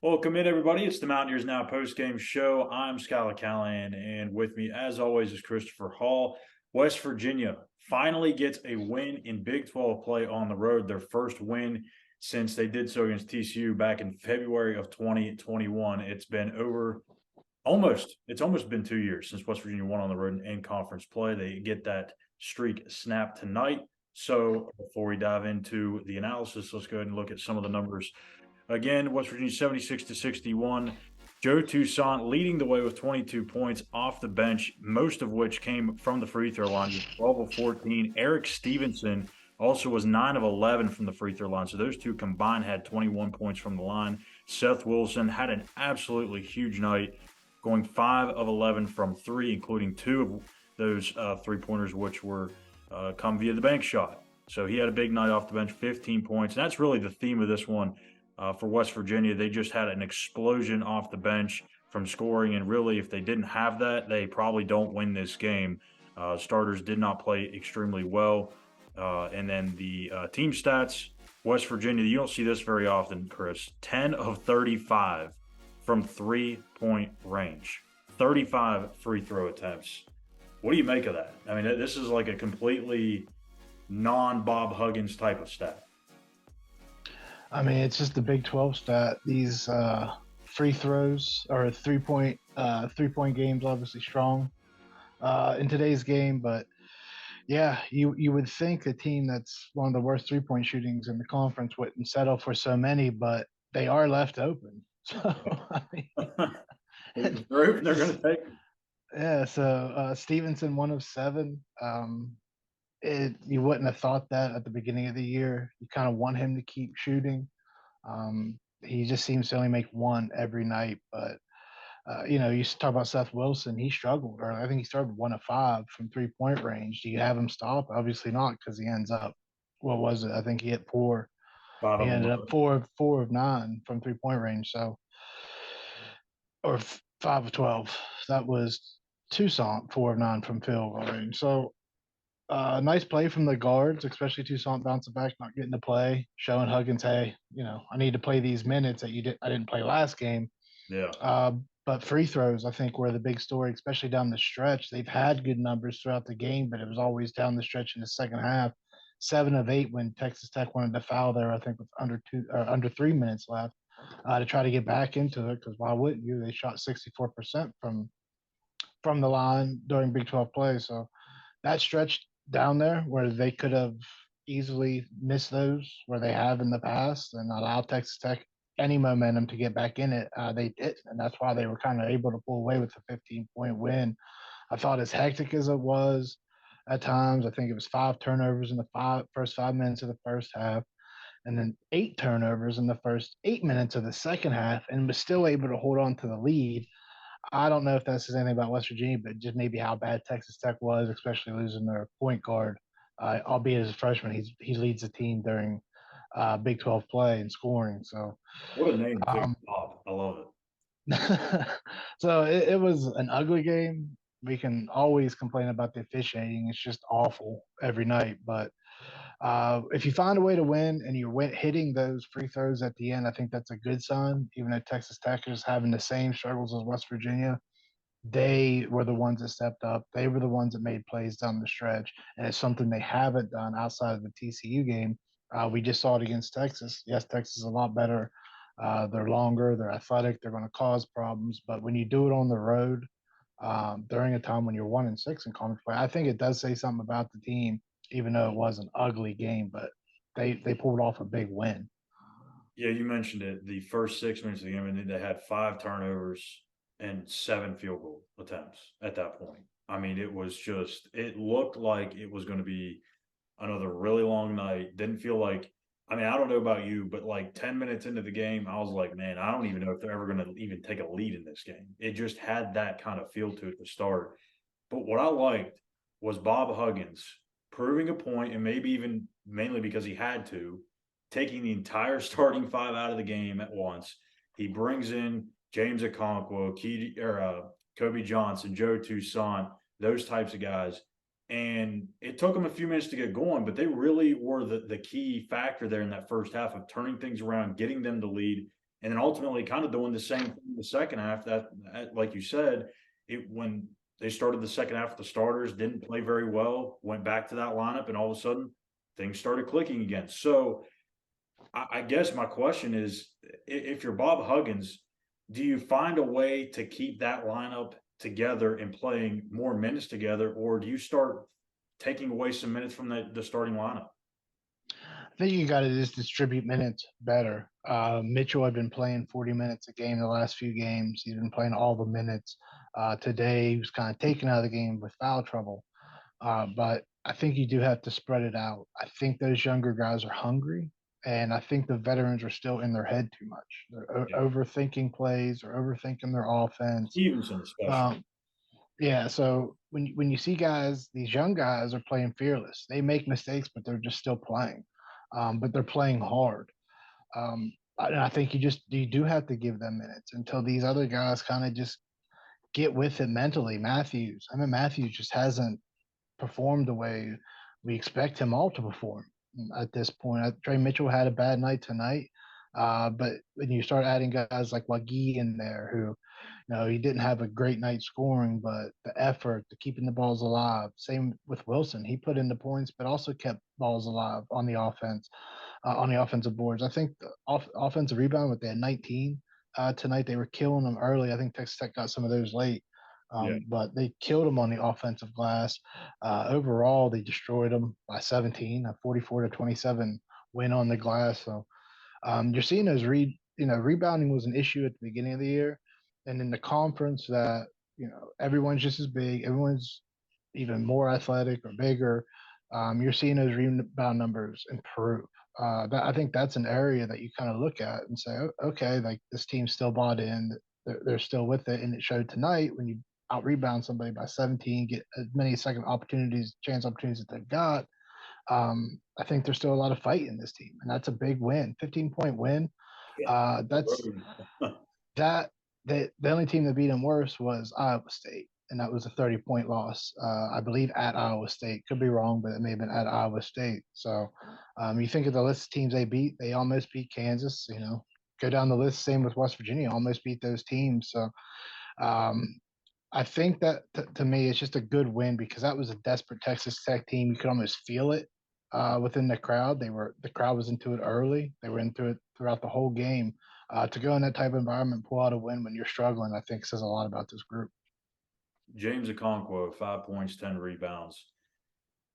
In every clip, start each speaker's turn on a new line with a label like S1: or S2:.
S1: Welcome in, everybody. It's the Mountaineers Now Postgame show. I'm Schuyler Callihan, and with me, as always, is Christopher Hall. West Virginia finally gets a win in Big 12 play on the road, their first win since they did so against TCU back in February of 2021. It's almost been 2 years since West Virginia won on the road in conference play. They get that streak snapped tonight. So before we dive into the analysis, let's go ahead and look at some of the numbers. Again, West Virginia 76-61. Joe Toussaint leading the way with 22 points off the bench, most of which came from the free throw line, 12 of 14. Eric Stevenson also was 9 of 11 from the free throw line. So those two combined had 21 points from the line. Seth Wilson had an absolutely huge night, going 5 of 11 from three, including 2 of those three-pointers, which were come via the bank shot. So he had a big night off the bench, 15 points. And that's really the theme of this one. For West Virginia, they just had an explosion off the bench from scoring, and really, if they didn't have that, they probably don't win this game. Starters did not play extremely well. And then the team stats, West Virginia, you don't see this very often, Chris. 10 of 35 from three-point range. 35 free throw attempts. What do you make of that? I mean, this is like a completely non-Bob Huggins type of stat.
S2: I mean, it's just the Big 12 stat. These free throws or three-point games obviously strong in today's game, but yeah, you would think a team that's one of the worst three-point shootings in the conference wouldn't settle for so many, but they are left open. So I mean,
S1: They're going to take them.
S2: yeah. So Stevenson 1 of 7. You wouldn't have thought that at the beginning of the year. You kind of want him to keep shooting. He just seems to only make one every night. But you talk about Seth Wilson. He struggled, or I think he started 1 of 5 from 3-point range. Do you have him stop? Obviously not, because he ends up. What was it? I think he hit 4. He ended up 4 of 9 from 3-point range. So, or 5 of 12. That was Toussaint, 4 of 9 from field goal range. So nice play from the guards, especially Toussaint bouncing back, not getting to play, showing Huggins, hey, I need to play these minutes that I didn't play last game.
S1: Yeah.
S2: But free throws, I think, were the big story, especially down the stretch. They've had good numbers throughout the game, but it was always down the stretch in the second half. 7 of 8 when Texas Tech wanted to foul there, I think, with under 3 minutes left to try to get back into it. Because why wouldn't you? They shot 64% from the line during Big 12 play. So that stretch down there where they could have easily missed those where they have in the past and allow Texas Tech any momentum to get back in it. They did, and that's why they were kind of able to pull away with a 15-point win. I thought as hectic as it was at times, I think it was 5 turnovers in the first 5 minutes of the first half, and then 8 turnovers in the first 8 minutes of the second half, and was still able to hold on to the lead. I don't know if that says anything about West Virginia, but just maybe how bad Texas Tech was, especially losing their point guard. Albeit as a freshman, he leads the team during Big 12 play and scoring. So
S1: What a name, too. Bob. I love
S2: it. So it was an ugly game. We can always complain about the officiating. It's just awful every night. But if you find a way to win and you're hitting those free throws at the end, I think that's a good sign. Even though Texas Tech is having the same struggles as West Virginia, they were the ones that stepped up. They were the ones that made plays down the stretch, and it's something they haven't done outside of the TCU game. We just saw it against Texas. Yes, Texas is a lot better. They're longer, they're athletic, they're going to cause problems. But when you do it on the road during a time when you're 1-6 in conference play, I think it does say something about the team, even though it was an ugly game. But they pulled off a big win.
S1: Yeah, you mentioned it. The first 6 minutes of the game, and they had 5 turnovers and 7 field goal attempts at that point. I mean, it looked like it was going to be another really long night. Didn't feel like, I mean, I don't know about you, but like 10 minutes into the game, I was like, man, I don't even know if they're ever going to even take a lead in this game. It just had that kind of feel to it to start. But what I liked was Bob Huggins proving a point, and maybe even mainly because he had to, taking the entire starting 5 out of the game at once. He brings in James Okonkwo, Kobe Johnson, Joe Toussaint, those types of guys. And it took them a few minutes to get going, but they really were the key factor there in that first half of turning things around, getting them to lead. and then ultimately kind of doing the same thing in the second half. That, like you said, when they started the second half, the starters didn't play very well, went back to that lineup, and all of a sudden things started clicking again. So I guess my question is, if you're Bob Huggins, do you find a way to keep that lineup together and playing more minutes together, or do you start taking away some minutes from the starting lineup?
S2: I think you got to just distribute minutes better. Mitchell had been playing 40 minutes a game the last few games. He's been playing all the minutes. Today, he was kind of taken out of the game with foul trouble. But I think you do have to spread it out. I think those younger guys are hungry, and I think the veterans are still in their head too much. They're
S1: Yeah.
S2: overthinking plays or overthinking their offense.
S1: Stevenson, especially.
S2: Um, yeah, so when you see guys, these young guys are playing fearless. They make mistakes, but they're just still playing. But they're playing hard. And I think you do have to give them minutes until these other guys kind of just get with it mentally. Matthews just hasn't performed the way we expect him all to perform at this point. Trey Mitchell had a bad night tonight, but when you start adding guys like Wagi in there, who, he didn't have a great night scoring, but the effort, the keeping the balls alive. Same with Wilson. He put in the points, but also kept balls alive on the offense, on the offensive boards. I think the offensive rebound with they had 19 tonight. They were killing them early. I think Texas Tech got some of those late.
S1: Yeah.
S2: But they killed them on the offensive glass. Overall, they destroyed them by 17, a 44-27 win on the glass. So you're seeing rebounding was an issue at the beginning of the year, and in the conference that everyone's just as big, everyone's even more athletic or bigger. You're seeing those rebound numbers improve. I think that's an area that you kind of look at and say, okay, like this team's still bought in, they're still with it, and it showed tonight when you out rebound somebody by 17, get as many chance opportunities that they've got. I think there's still a lot of fight in this team, and that's a big win. 15-point win.
S1: Yeah.
S2: That's that. The only team that beat them worse was Iowa State, and that was a 30-point loss. I believe at Iowa State. Could be wrong, but it may have been at Iowa State. So you think of the list of teams they beat, they almost beat Kansas. Go down the list. Same with West Virginia, almost beat those teams. So um, I think that to me, it's just a good win because that was a desperate Texas Tech team. You could almost feel it within the crowd. The crowd was into it early. They were into it throughout the whole game. To go in that type of environment, pull out a win when you're struggling, I think says a lot about this group.
S1: James Okonkwo, 5 points, 10 rebounds.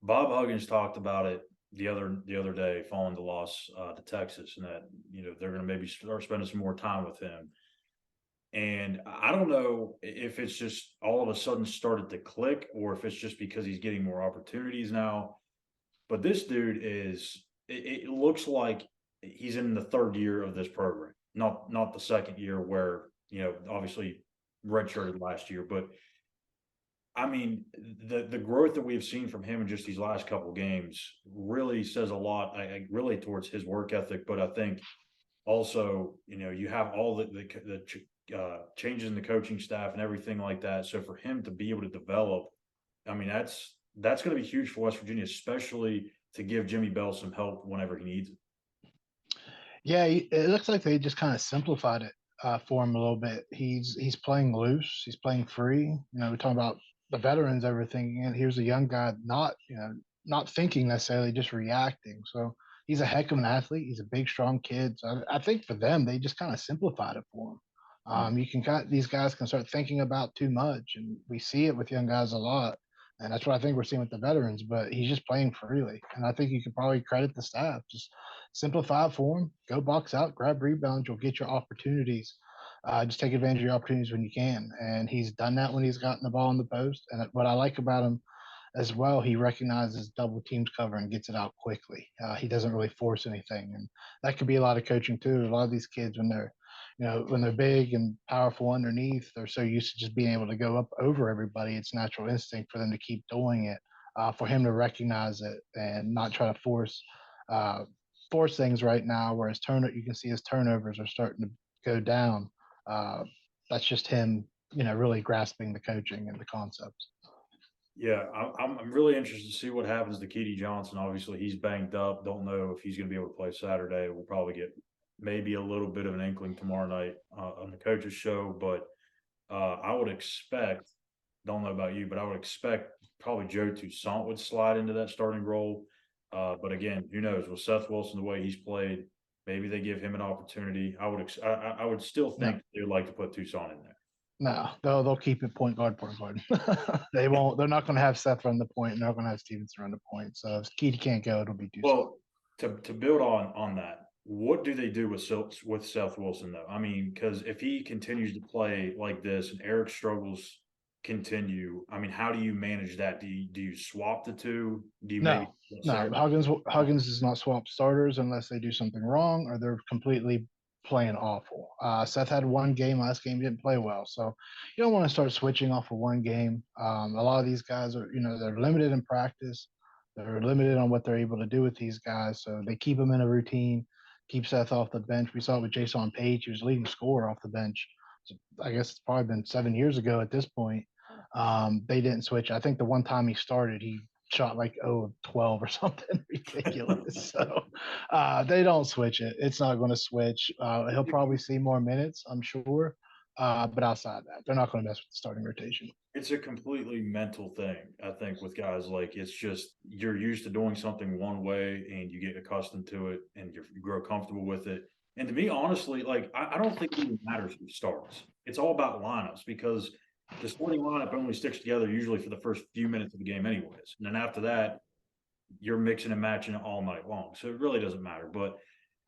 S1: Bob Huggins talked about it the other day following the loss to Texas, and that they're going to maybe start spending some more time with him. And I don't know if it's just all of a sudden started to click, or if it's just because he's getting more opportunities now. But this dude it looks like he's in the third year of this program, not the second year where obviously redshirted last year, but I mean, the growth that we've seen from him in just these last couple games really says a lot. Really towards his work ethic, but I think also, you have all the changes in the coaching staff and everything like that. So for him to be able to develop, I mean, that's going to be huge for West Virginia, especially to give Jimmy Bell some help whenever he needs it.
S2: Yeah, it looks like they just kind of simplified it for him a little bit. He's playing loose. He's playing free. We're talking about the veterans, everything, and here's a young guy not thinking necessarily, just reacting. So he's a heck of an athlete. He's a big, strong kid. So I think for them, they just kind of simplified it for him. You can these guys can start thinking about too much, and we see it with young guys a lot. And that's what I think we're seeing with the veterans. But he's just playing freely, and I think you could probably credit the staff. Just simplify it for him. Go box out, grab rebounds. You'll get your opportunities. Just take advantage of your opportunities when you can. And he's done that when he's gotten the ball in the post. And what I like about him as well, he recognizes double teams cover and gets it out quickly. He doesn't really force anything, and that could be a lot of coaching too. A lot of these kids, when they're big and powerful underneath, they're so used to just being able to go up over everybody. It's natural instinct for them to keep doing it. For him to recognize it and not try to uh, force things right now. Whereas you can see his turnovers are starting to go down. Uh, that's just him, really grasping the coaching and the concepts.
S1: Yeah, I'm really interested to see what happens to Keedy Johnson. Obviously, he's banged up. Don't know if he's going to be able to play Saturday. We'll probably get maybe a little bit of an inkling tomorrow night on the coaches show, but I would expect, don't know about you, but I would expect probably Joe Toussaint would slide into that starting role. But again, who knows? With Seth Wilson, the way he's played, maybe they give him an opportunity. I would still think they would like to put Toussaint in there.
S2: No, they'll keep it point guard. They won't. They're not going to have Seth run the point, and they're not going to have Stevenson run the point. So if Keedy can't go, it'll be Toussaint.
S1: Well, to build on that, what do they do with Seth Wilson though? I mean, because if he continues to play like this and Eric's struggles continue, I mean, how do you manage that? Do you swap the two? Do you
S2: No,
S1: maybe
S2: Huggins does not swap starters unless they do something wrong or they're completely playing awful. Seth had one game last game, didn't play well, so you don't want to start switching off of one game. A lot of these guys are, they're limited in practice. They're limited on what they're able to do with these guys, so they keep them in a routine, keep Seth off the bench. We saw it with Jason Page, he was leading scorer off the bench. So I guess it's probably been 7 years ago at this point. They didn't switch. I think the one time he started, he shot like 12 or something ridiculous. So they don't switch it. It's not going to switch. He'll probably see more minutes, I'm sure. But outside of that, they're not going to mess with the starting rotation.
S1: It's a completely mental thing, I think, with guys. Like, it's just you're used to doing something one way and you get accustomed to it and you grow comfortable with it. And to me, honestly, like I don't think it even matters who starts. It's all about lineups because the starting lineup only sticks together usually for the first few minutes of the game anyways. And then after that, you're mixing and matching all night long. So it really doesn't matter. But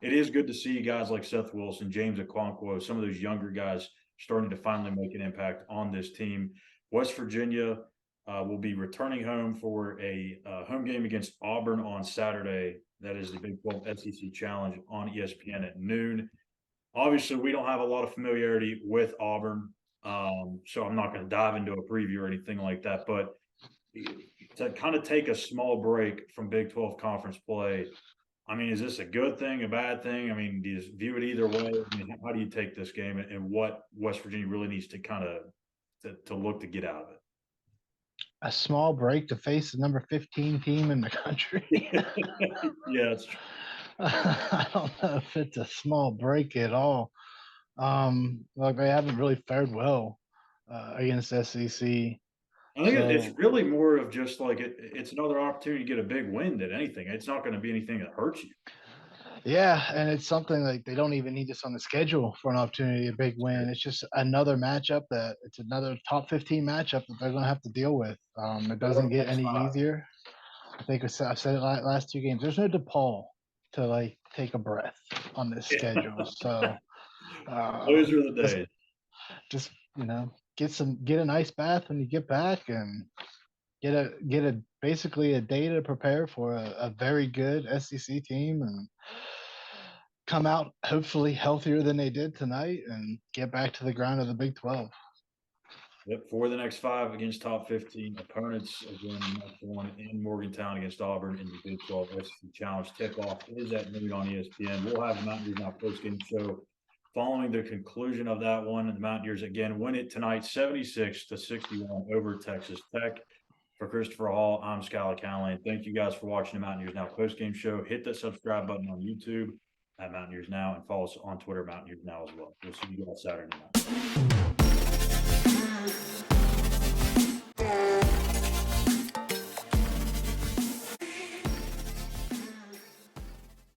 S1: it is good to see guys like Seth Wilson, James Okonkwo, some of those younger guys starting to finally make an impact on this team. West Virginia will be returning home for a home game against Auburn on Saturday. That is the Big 12 SEC Challenge on ESPN at noon. Obviously, we don't have a lot of familiarity with Auburn, so I'm not going to dive into a preview or anything like that. But to kind of take a small break from Big 12 conference play, I mean, is this a good thing, a bad thing? I mean, do you view it either way? I mean, how do you take this game and what West Virginia really needs to kind of to look to get out of it?
S2: A small break to face the number 15 team in the country.
S1: Yeah, that's true.
S2: I don't know if it's a small break at all. Like they haven't really fared well against SEC.
S1: I think it's really more of just like it's another opportunity to get a big win than anything. It's not going to be anything that hurts you.
S2: Yeah, and it's something like they don't even need this on the schedule for an opportunity, a big win. It's just another matchup it's another top 15 matchup that they're going to have to deal with. It doesn't get any easier. I think I've said it last two games. There's no DePaul to like take a breath on this schedule. So
S1: those are the days.
S2: Just get an ice bath when you get back and get a basically a day to prepare for a very good SEC team and come out hopefully healthier than they did tonight and get back to the grind of the Big 12.
S1: Yep, for the next 5 against top 15 opponents. Again, next one in Morgantown against Auburn in the Big 12 SEC Challenge. Tip-off is at noon on ESPN. We'll have the Mountaineers Now postgame show following the conclusion of that one. The Mountaineers again win it tonight, 76-61 over Texas Tech. For Christopher Hall, I'm Schuyler Callihan. Thank you guys for watching the Mountaineers Now postgame show. Hit that subscribe button on YouTube at Mountaineers Now and follow us on Twitter, Mountaineers Now as well. We'll see you guys Saturday night.